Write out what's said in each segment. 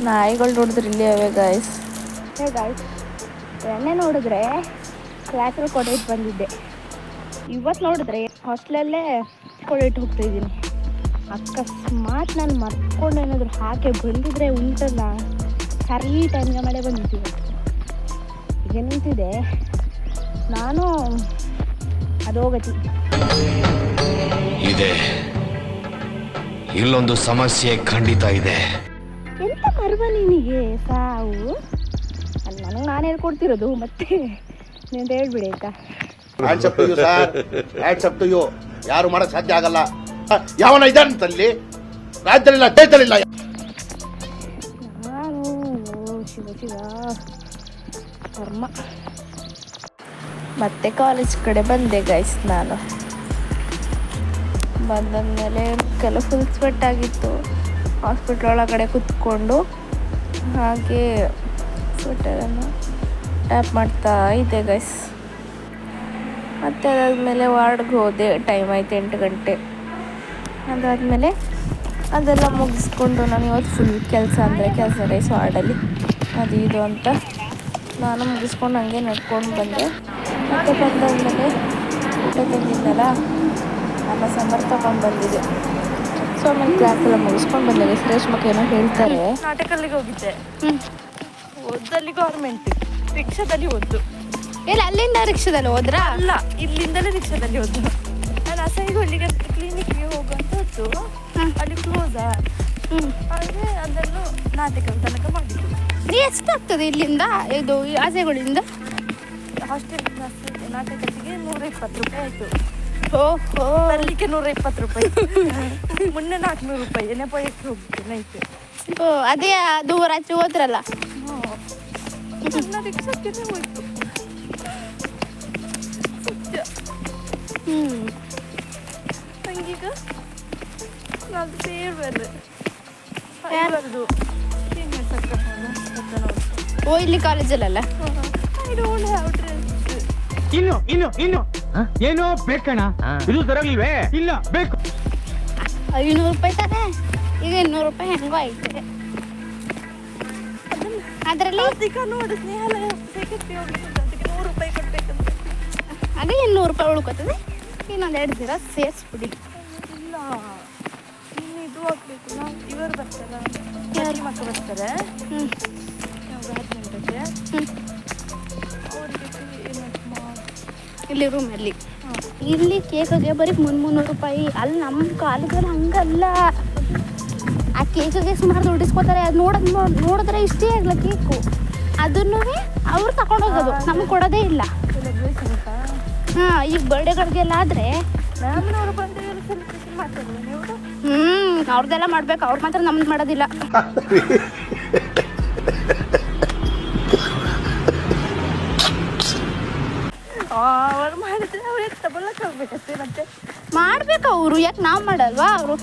ನಾಯಿಗಳು ನೋಡಿದ್ರೆ ಇಲ್ಲಿ ಅವೇ ಗಾಯ್ಸ್. ಗಾಯ್ಸ್, ಎಣ್ಣೆ ನೋಡಿದ್ರೆ ಕ್ಲಾಸಲ್ಲಿ ಕೊಡೆ ಇಟ್ಟು ಬಂದಿದ್ದೆ. ಇವತ್ತು ನೋಡಿದ್ರೆ ಹಾಸ್ಟೆಲಲ್ಲೇ ಕೊಡೆ ಇಟ್ಟು ಹೋಗ್ತಾಯಿದ್ದೀನಿ. ಅಕಸ್ಮಾತ್ ನಾನು ಮರ್ತ್ಕೊಂಡು ಏನಾದರೂ ಹಾಕಿ ಬಂದಿದ್ರೆ ಉಂಟಲ್ಲ, ಸರಿ ಟೈಮ್ಗೆ ಮಳೆ ಬಂದಿತ್ತು. ಈಗ ನಿಂತಿದೆ ನಾನು ಅದೋಗತಿ ಇದೆ. ಇಲ್ಲೊಂದು ಸಮಸ್ಯೆ ಖಂಡಿತ ಇದೆ. ಎಂತ ಮರ್ವ ನಿನಗೆ ಸಾವು? ಅದು ನನಗೆ ನಾನು ಹೇಳ್ಕೊಡ್ತಿರೋದು, ಮತ್ತೆ ನೀನು ಹೇಳ್ಬಿಡಿ ಆಯ್ತಾ. ಯಾರು ಮಾಡಕ್ ಸಾಧ್ಯ ಆಗಲ್ಲ. ಯಾವನ ಇದಂತಲ್ಲಿ ರಾಜ್ಯದಲ್ಲಿಲ್ಲ, ದೇಶದಲ್ಲಿಲ್ಲ. ನಾನು ಶಿವ ಶಿವ ಕರ್ಮ. ಮತ್ತೆ ಕಾಲೇಜ್ ಕಡೆ ಬಂದೆ ಗೈಸ್. ನಾನು ಬಂದಾದ್ಮೇಲೆ ಕೆಲವು ಫುಲ್ ಸ್ವೆಟ್ ಆಗಿತ್ತು. ಹಾಸ್ಪಿಟ್ಲ್ ಒಳಗಡೆ ಕೂತ್ಕೊಂಡು ಹಾಗೆ ಸ್ವೆಟರನ್ನು ಟ್ಯಾಪ್ ಮಾಡ್ತಾ ಇದ್ದೆ ಗೈಸ್. ಮತ್ತು ಅದಾದಮೇಲೆ ವಾರ್ಡ್ಗೆ ಹೋದೆ. ಟೈಮ್ ಆಯಿತು 8 ಗಂಟೆ. ಅದಾದಮೇಲೆ ಅದೆಲ್ಲ ಮುಗಿಸ್ಕೊಂಡು ನಾನು ಇವತ್ತು ಫುಲ್ ಕೆಲಸ ಅಂದರೆ ಕೆಲಸ ರೈಸ್ ವಾರ್ಡಲ್ಲಿ ಅದು ಇದು ಅಂತ ನಾನು ಮುಗಿಸ್ಕೊಂಡು ಹಂಗೆ ನಡ್ಕೊಂಡು ಬಂದೆ. ಮತ್ತು ಬಂದಾದಮೇಲೆ ಊಟ ತಂದಿದ್ದಲ್ಲ, ಅನ್ನ ಸಾಂಬಾರು ತೊಗೊಂಡು ಬಂದಿದ್ದೆ. ಸೊ ಆಮೇಲೆ ಕ್ಲಾಸೆಲ್ಲ ಮುಗಿಸ್ಕೊಂಡು ಬಂದೆ. ರೇಷ್ಮಕ್ಕೆ ಏನೋ ಹೇಳ್ತಾರೆ. ನಾಟಕಲ್ಲಿಗೆ ಹೋಗಿದ್ದೆ. ಓದಲ್ಲಿ ಗೌರ್ಮೆಂಟ್ ರಿಕ್ಷಾದಲ್ಲಿ ಓದ್ದು. ಇಲ್ಲ, ಅಲ್ಲಿಂದ ರಿಕ್ಷಾದಲ್ಲಿ ಹೋದ್ರಾ? ಅಲ್ಲ, ಇಲ್ಲಿಂದಲೇ ರಿಕ್ಷಾದಲ್ಲಿ ಓದ್ದು. ನಾನು ಅಸೈಗೊಳ್ಳಿಗೆ ಕ್ಲಿನಿಕ್ಗೆ ಹೋಗುವಂತ ಹೊತ್ತು ಅಲ್ಲಿ ಕ್ಲೋಸ. ಹಾಗೆ ಅದನ್ನು ನಾಟಕ ತನಕ ಮಾಡಿದ್ದು. ಎಷ್ಟಾಗ್ತದೆ ಇಲ್ಲಿಂದ ಇದು ಆಸೆಗಳಿಂದ? ಹಾಸ್ಟೆಲ್ ನಾಟಕಕ್ಕೆ 120 ರೂಪಾಯಿ ಆಯಿತು. ಓಹೋ, ಬರಲಿಕ್ಕೆ 120 ರೂಪಾಯಿ. ಮೊನ್ನೆ 400 ರೂಪಾಯಿ ನೆಪಕ್ಕೆ ಹೋಗಿದ್ದೆ ನೈಟ್. ಓ, ಅದೇ ಅದು ರಾತ್ರಿ ಹೋದ್ರಲ್ಲ. ನನ್ನ ರಿಕ್ಷಾಕ್ಕೆ ಹೋಯ್ತು ಸತ್ಯ. ನಂಗೀಗ ಅದು ಸೇರ್ಬಾರ್ದು ಯಾರದು ಓ, ಇಲ್ಲಿ ಕಾಲೇಜಲ್ಲ. ಇನ್ನು ಏನೋ ಬೇಕಣ್ಣ, ಇದು ತರಲಿಲ್ವೇ? ಇಲ್ಲ, ಬೇಕು. 500 ರೂಪಾಯಿ ತಾನೆ, ಈಗ 200 ರೂಪಾಯಿ ಹೆಂಗೋ ಐತೆ. ಅದರಲ್ಲಿ ನೋಡಿ ಸ್ನೇಹಾಲಯ ಅದಕ್ಕೆ 100 ರೂಪಾಯಿ ಕೊಡ್ಬೇಕಂತ. ಅದೇ 200 ರೂಪಾಯಿ ಉಳ್ಕೊತದೆ. ಇನ್ನೊಂದು 2 ದಿನ ಸೇರಿಸ್ಬಿಡಿ. ಇಲ್ಲ, ಇನ್ನು ಇದು ಹಾಕ್ಬೇಕು. ಇವರು ಬರ್ತಾರ, ಯಾರು ಮಕ್ಕಳು ಬರ್ತಾರೆ 18 ಅವರಿಗೆ ಇಲ್ಲಿ ರೂಮಲ್ಲಿ. ಇಲ್ಲಿ ಕೇಕಿಗೆ ಬರೀ 300 ರೂಪಾಯಿ. ಅಲ್ಲಿ ನಮ್ಮ ಕಾಲೇಜಲ್ಲಿ ಹಂಗಲ್ಲ. ಆ ಕೇಕಿಗೆ ಸುಮಾರು ದುಡ್ಡಿಸ್ಕೋತಾರೆ. ಅದು ನೋಡಿದ್ರೆ ಇಷ್ಟೇ ಆಗಲ್ಲ ಕೇಕು. ಅದನ್ನು ಅವ್ರು ತಗೊಂಡೋಗೋದು, ನಮ್ಗೆ ಕೊಡೋದೇ ಇಲ್ಲ. ಹಾಂ, ಈಗ ಬರ್ಡೇಗಳಿಗೆಲ್ಲ ಆದರೆ ಮ್ಯಾಮ್ನವರು ಬಂದು ಸೆಲೆಬ್ರೇಷನ್ ಮಾಡ್ತಾರೆ. ನೀವು ಅವ್ರದ್ದೆಲ್ಲ ಮಾಡ್ಬೇಕು, ಅವ್ರು ಮಾತ್ರ ನಮ್ದು ಮಾಡೋದಿಲ್ಲ. ಅವ್ರು ಮಾಡಿದ್ರೆ ಅವ್ರು ತಗೊಳ್ಳಕ್ಕೆ ಹೋಗ್ಬೇಕಷ್ಟೇ. ಮತ್ತೆ ಮಾಡ್ಬೇಕು ಅವರು, ಯಾಕೆ ನಾವು ಮಾಡಲ್ವಾ? ಅವರು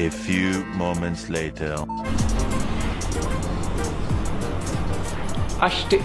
A few moments later. ಅಷ್ಟೇ.